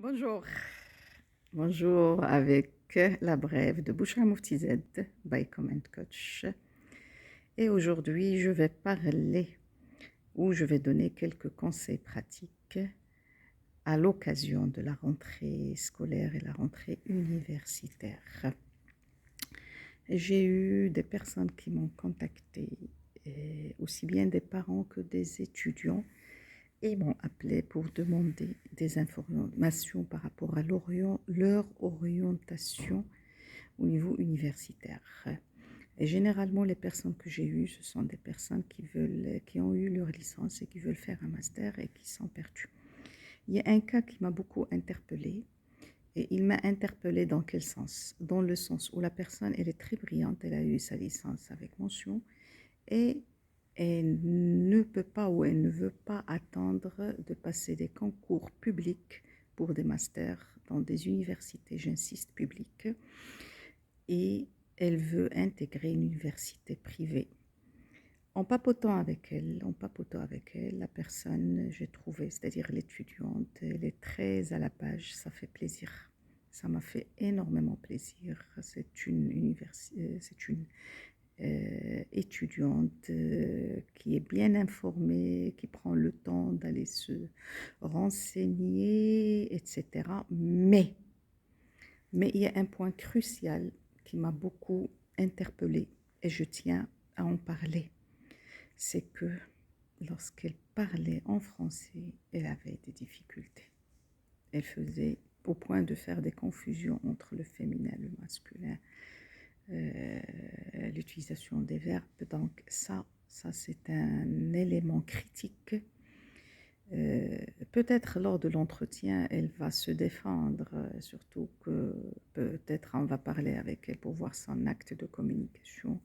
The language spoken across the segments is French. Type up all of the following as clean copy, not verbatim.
Bonjour. Bonjour avec la brève de Bouchra Mufti Z by Comment Coach. Et aujourd'hui, je vais parler ou je vais donner quelques conseils pratiques à l'occasion de la rentrée scolaire et la rentrée universitaire. J'ai eu des personnes qui m'ont contacté, aussi bien des parents que des étudiants, et m'ont appelé pour demander des informations par rapport à leur orientation au niveau universitaire. Et généralement, les personnes que j'ai eues, ce sont des personnes qui ont eu leur licence et qui veulent faire un master et qui sont perdues. Il y a un cas qui m'a beaucoup interpellée. Et il m'a interpellée dans quel sens? Dans le sens où la personne, elle est très brillante, elle a eu sa licence avec mention et elle ne peut pas ou elle ne veut pas attendre de passer des concours publics pour des masters dans des universités, j'insiste, publiques, et elle veut intégrer une université privée. En papotant avec elle, la personne, j'ai trouvé, c'est-à-dire l'étudiante, elle est très à la page, ça fait plaisir. Ça m'a fait énormément plaisir. C'est une étudiante qui est bien informée, qui prend le temps d'aller se renseigner, etc. Mais il y a un point crucial qui m'a beaucoup interpellée et je tiens à en parler. C'est que lorsqu'elle parlait en français, elle avait des difficultés. Elle faisait au point de faire des confusions entre le féminin et le masculin. L'utilisation des verbes. Donc ça c'est un élément critique. Peut-être lors de l'entretien, elle va se défendre, surtout que peut-être on va parler avec elle pour voir son acte de communication.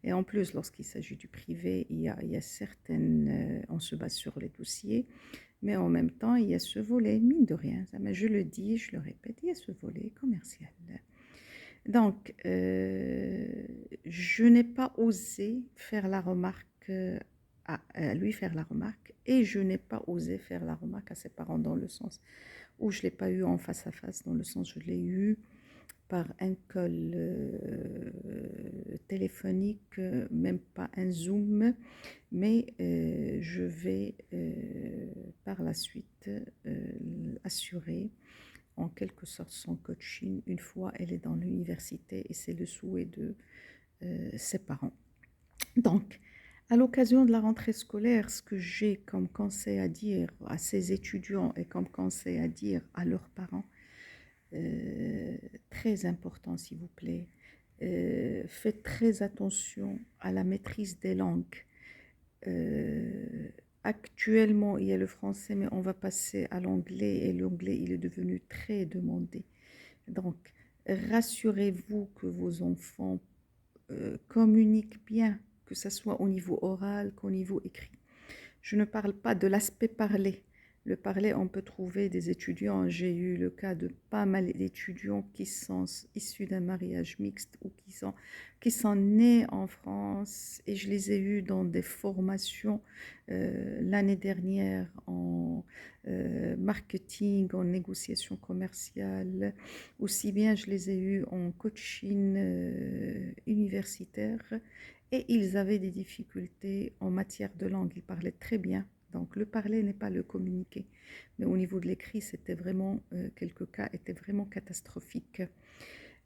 Et en plus, lorsqu'il s'agit du privé, il y a certaines, on se base sur les dossiers, mais en même temps, il y a ce volet, mine de rien, mais je le dis, je le répète, il y a ce volet commercial. Donc, je n'ai pas osé faire la remarque à lui faire la remarque et je n'ai pas osé faire la remarque à ses parents dans le sens où je ne l'ai pas eu en face à face, dans le sens où je l'ai eu par un call téléphonique, même pas un Zoom, mais je vais par la suite assurer en quelque sorte son coaching une fois elle est dans l'université et c'est le souhait de ses parents. Donc, à l'occasion de la rentrée scolaire, ce que j'ai comme conseil à dire à ces étudiants et comme conseil à dire à leurs parents, très important s'il vous plaît, faites très attention à la maîtrise des langues. Actuellement, il y a le français, mais on va passer à l'anglais et l'anglais, il est devenu très demandé. Donc, rassurez-vous que vos enfants communiquent bien, que ce soit au niveau oral qu'au niveau écrit. Je ne parle pas de l'aspect parlé. Le parler, on peut trouver des étudiants. J'ai eu le cas de pas mal d'étudiants qui sont issus d'un mariage mixte ou qui sont nés en France. Et je les ai eus dans des formations l'année dernière en marketing, en négociation commerciale. Aussi bien, je les ai eus en coaching universitaire. Et ils avaient des difficultés en matière de langue. Ils parlaient très bien. Donc le parler n'est pas le communiquer. Mais au niveau de l'écrit, c'était vraiment, quelques cas étaient vraiment catastrophiques.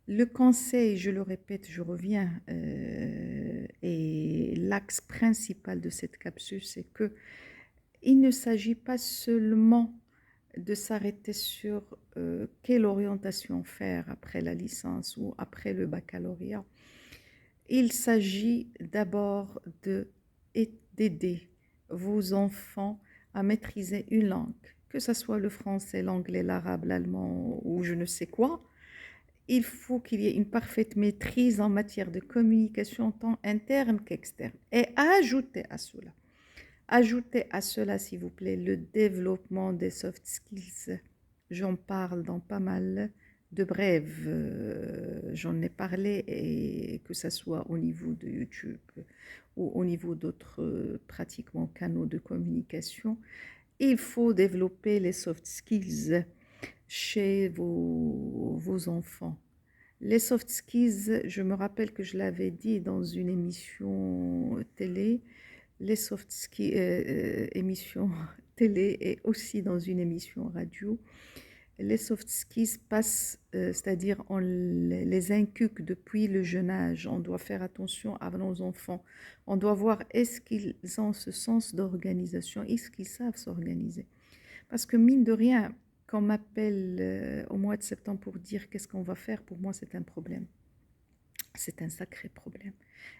Le conseil, je le répète, je reviens, et l'axe principal de cette capsule, c'est que il ne s'agit pas seulement de s'arrêter sur quelle orientation faire après la licence ou après le baccalauréat. Il s'agit d'abord d'aider vos enfants à maîtriser une langue, que ce soit le français, l'anglais, l'arabe, l'allemand ou je ne sais quoi. Il faut qu'il y ait une parfaite maîtrise en matière de communication tant interne qu'externe. Et ajoutez à cela, s'il vous plaît, le développement des soft skills. J'en parle dans pas mal de brèves. J'en ai parlé, et que ce soit au niveau de YouTube ou au niveau d'autres pratiquement canaux de communication. Il faut développer les soft skills. chez vos enfants. Les soft skills, je me rappelle que je l'avais dit dans une émission télé, les soft skills, émission télé et aussi dans une émission radio, les soft skills passent, c'est-à-dire on les inculque depuis le jeune âge. On doit faire attention à nos enfants. On doit voir est-ce qu'ils ont ce sens d'organisation, est-ce qu'ils savent s'organiser. Parce que mine de rien, quand on m'appelle au mois de septembre pour dire qu'est-ce qu'on va faire, pour moi c'est un problème. C'est un sacré problème.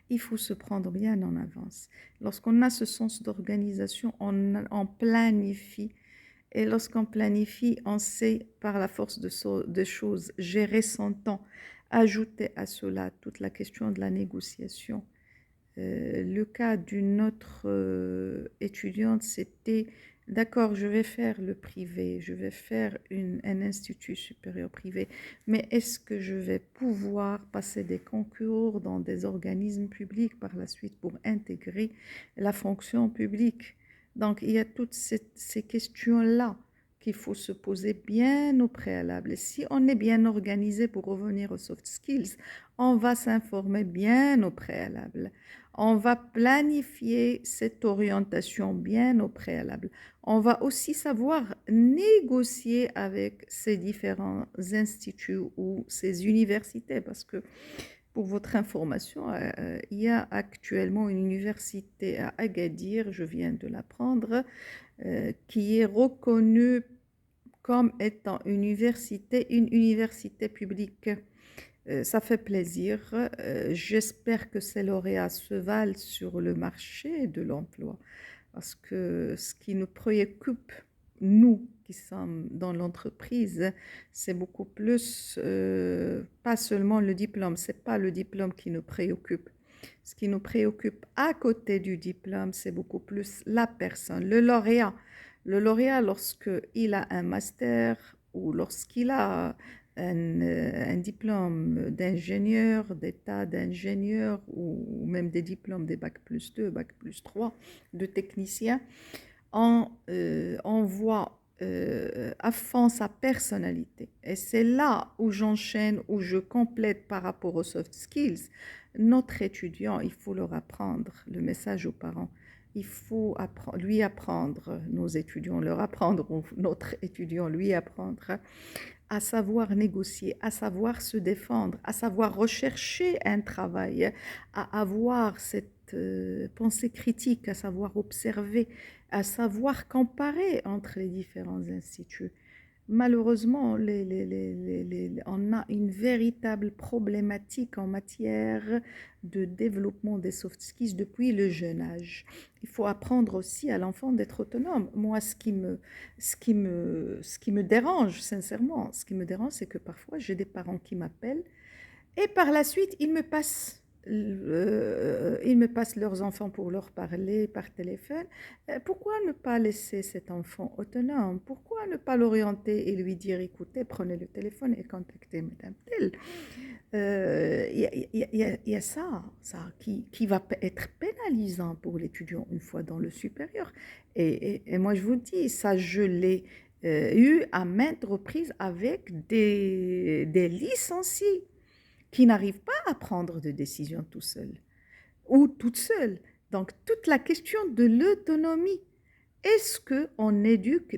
Il faut se prendre bien en avance. Lorsqu'on a ce sens d'organisation, on planifie. Et lorsqu'on planifie, on sait par la force de choses gérer son temps. Ajouter à cela toute la question de la négociation. Le cas d'une autre étudiante, c'était, d'accord, je vais faire le privé, je vais faire un institut supérieur privé, mais est-ce que je vais pouvoir passer des concours dans des organismes publics par la suite pour intégrer la fonction publique? Donc, il y a toutes ces questions-là qu'il faut se poser bien au préalable. Et si on est bien organisé, pour revenir aux soft skills, on va s'informer bien au préalable. On va planifier cette orientation bien au préalable. On va aussi savoir négocier avec ces différents instituts ou ces universités parce que pour votre information, il y a actuellement une université à Agadir, je viens de l'apprendre, qui est reconnue comme étant une université publique. Ça fait plaisir. J'espère que ces lauréats se valent sur le marché de l'emploi parce que ce qui nous préoccupe, nous qui sommes dans l'entreprise, c'est beaucoup plus, pas seulement le diplôme, c'est pas le diplôme qui nous préoccupe. Ce qui nous préoccupe à côté du diplôme, c'est beaucoup plus la personne, le lauréat. Le lauréat, lorsqu'il a un master ou lorsqu'il a un diplôme d'ingénieur, d'état d'ingénieur ou même des diplômes des bac plus 2, bac plus 3, de technicien, on voit à fond sa personnalité. Et c'est là où j'enchaîne, où je complète par rapport aux soft skills. Notre étudiant, il faut leur apprendre le message aux parents. Il faut lui apprendre, nos étudiants leur apprendre, ou notre étudiant lui apprendre à savoir négocier, à savoir se défendre, à savoir rechercher un travail, à avoir cette pensée critique, à savoir observer, à savoir comparer entre les différents instituts. Malheureusement, on a une véritable problématique en matière de développement des soft skills depuis le jeune âge. Il faut apprendre aussi à l'enfant d'être autonome. Moi, ce qui me dérange, sincèrement, ce qui me dérange, c'est que parfois, j'ai des parents qui m'appellent et par la suite, ils me passent leurs enfants pour leur parler par téléphone. Pourquoi ne pas laisser cet enfant autonome? Pourquoi ne pas l'orienter et lui dire, écoutez, prenez le téléphone et contactez Madame telle. Il y a ça qui va être pénalisant pour l'étudiant une fois dans le supérieur. Et moi, je vous dis, ça, je l'ai eu à maintes reprises avec des licenciés qui n'arrive pas à prendre de décision tout seul ou toute seule. Donc, toute la question de l'autonomie. Est-ce qu'on éduque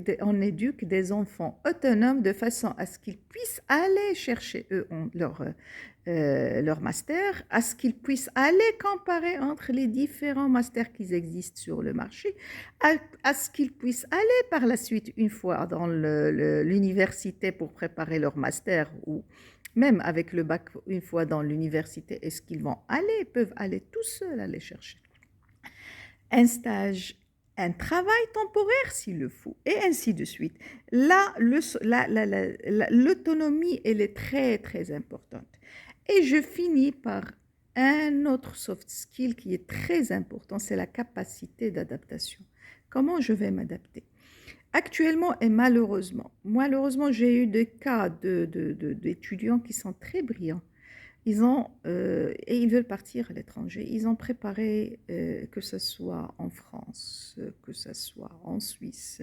des enfants autonomes de façon à ce qu'ils puissent aller chercher leur master, à ce qu'ils puissent aller comparer entre les différents masters qui existent sur le marché, à ce qu'ils puissent aller par la suite, une fois dans l'université pour préparer leur master ou même avec le bac, une fois dans l'université, est-ce qu'ils peuvent aller tout seuls aller chercher un stage, un travail temporaire s'il le faut, et ainsi de suite. Là, l'autonomie, elle est très, très importante. Et je finis par un autre soft skill qui est très important, c'est la capacité d'adaptation. Comment je vais m'adapter? Actuellement et malheureusement, j'ai eu des cas d'étudiants qui sont très brillants. Et ils veulent partir à l'étranger. Ils ont préparé, que ce soit en France, que ce soit en Suisse,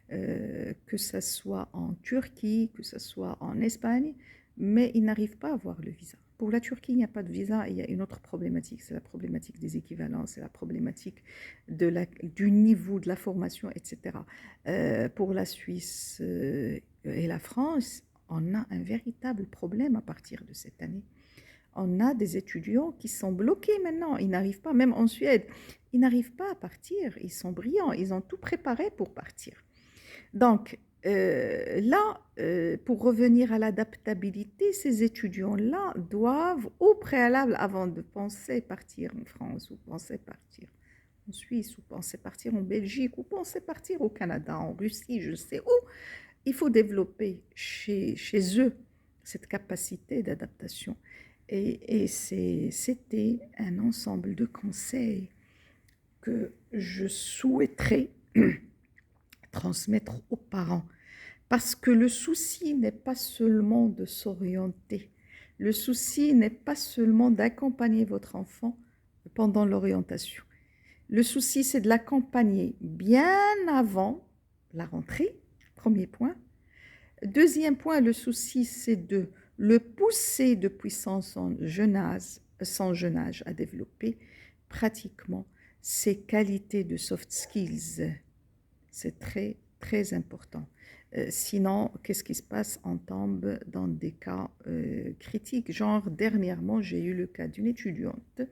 que ce soit en Turquie, que ce soit en Espagne, mais ils n'arrivent pas à avoir le visa. Pour la Turquie, il n'y a pas de visa, et il y a une autre problématique, c'est la problématique des équivalences, c'est la problématique du niveau de la formation, etc. Pour la Suisse et la France, on a un véritable problème à partir de cette année. On a des étudiants qui sont bloqués maintenant, ils n'arrivent pas, même en Suède, ils n'arrivent pas à partir, ils sont brillants, ils ont tout préparé pour partir. Donc, là, pour revenir à l'adaptabilité, ces étudiants-là doivent, au préalable, avant de penser partir en France, ou penser partir en Suisse, ou penser partir en Belgique, ou penser partir au Canada, en Russie, je sais où, il faut développer chez eux cette capacité d'adaptation. Et c'était un ensemble de conseils que je souhaiterais transmettre aux parents. Parce que le souci n'est pas seulement de s'orienter. Le souci n'est pas seulement d'accompagner votre enfant pendant l'orientation. Le souci, c'est de l'accompagner bien avant la rentrée, premier point. Deuxième point, le souci, c'est de le pousser depuis son jeune âge à développer pratiquement ses qualités de soft skills. C'est très, très important. Sinon, qu'est-ce qui se passe? On tombe dans des cas critiques. Genre, dernièrement, j'ai eu le cas d'une étudiante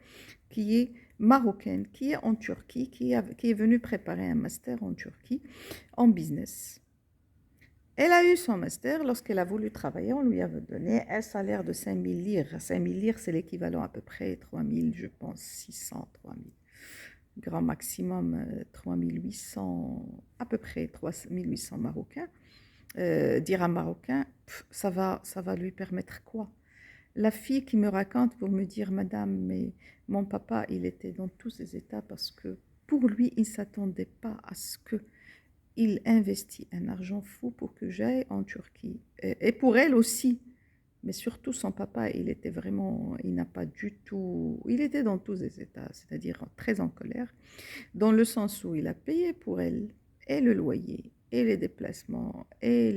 qui est marocaine, qui est en Turquie, qui est venue préparer un master en Turquie en business. Elle a eu son master. Lorsqu'elle a voulu travailler, on lui avait donné un salaire de 5 000 lire. 5 000 lire, c'est l'équivalent à peu près 3 000, je pense, 600, 3 000. Grand maximum 3 800, à peu près 3 800 marocains, dirhams marocains, ça va lui permettre quoi? La fille qui me raconte pour me dire, Madame, mais mon papa, il était dans tous ces états parce que pour lui, il ne s'attendait pas à ce qu'il investit un argent fou pour que j'aille en Turquie. Et pour elle aussi. Mais surtout, son papa, il n'a pas du tout, il était dans tous les états, c'est-à-dire très en colère, dans le sens où il a payé pour elle, et le loyer, et les déplacements, et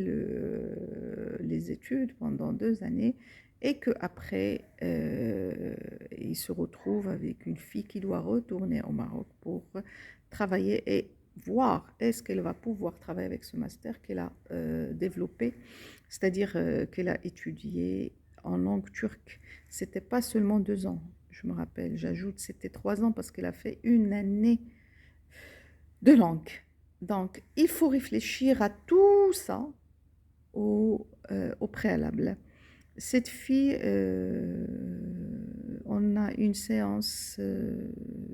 les études pendant 2 années, et qu'après, il se retrouve avec une fille qui doit retourner au Maroc pour travailler et voir est-ce qu'elle va pouvoir travailler avec ce master qu'elle a développé, c'est-à-dire qu'elle a étudié en langue turque. C'était pas seulement 2 ans, je me rappelle, j'ajoute, c'était 3 ans parce qu'elle a fait une année de langue. Donc, il faut réfléchir à tout ça au préalable. Cette fille, on a une séance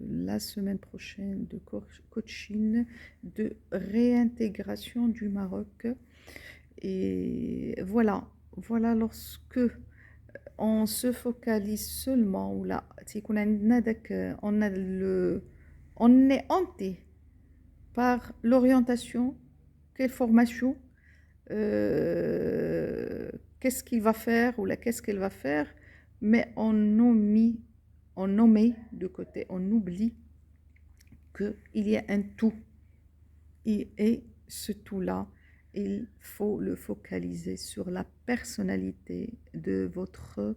la semaine prochaine de coaching, de réintégration du Maroc. Et voilà, lorsque on se focalise seulement, ou là, on est hanté par l'orientation, quelle formation, qu'est-ce qu'il va faire ou qu'est-ce qu'elle va faire, mais on met de côté, on oublie qu'il y a un tout. Et ce tout-là, il faut le focaliser sur la personnalité de votre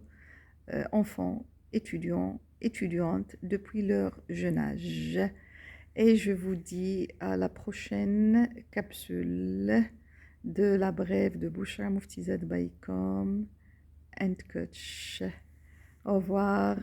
enfant, étudiant, étudiante depuis leur jeune âge. Et je vous dis à la prochaine capsule de la brève de Bouchra Mouftized by Com and Coach. Au revoir.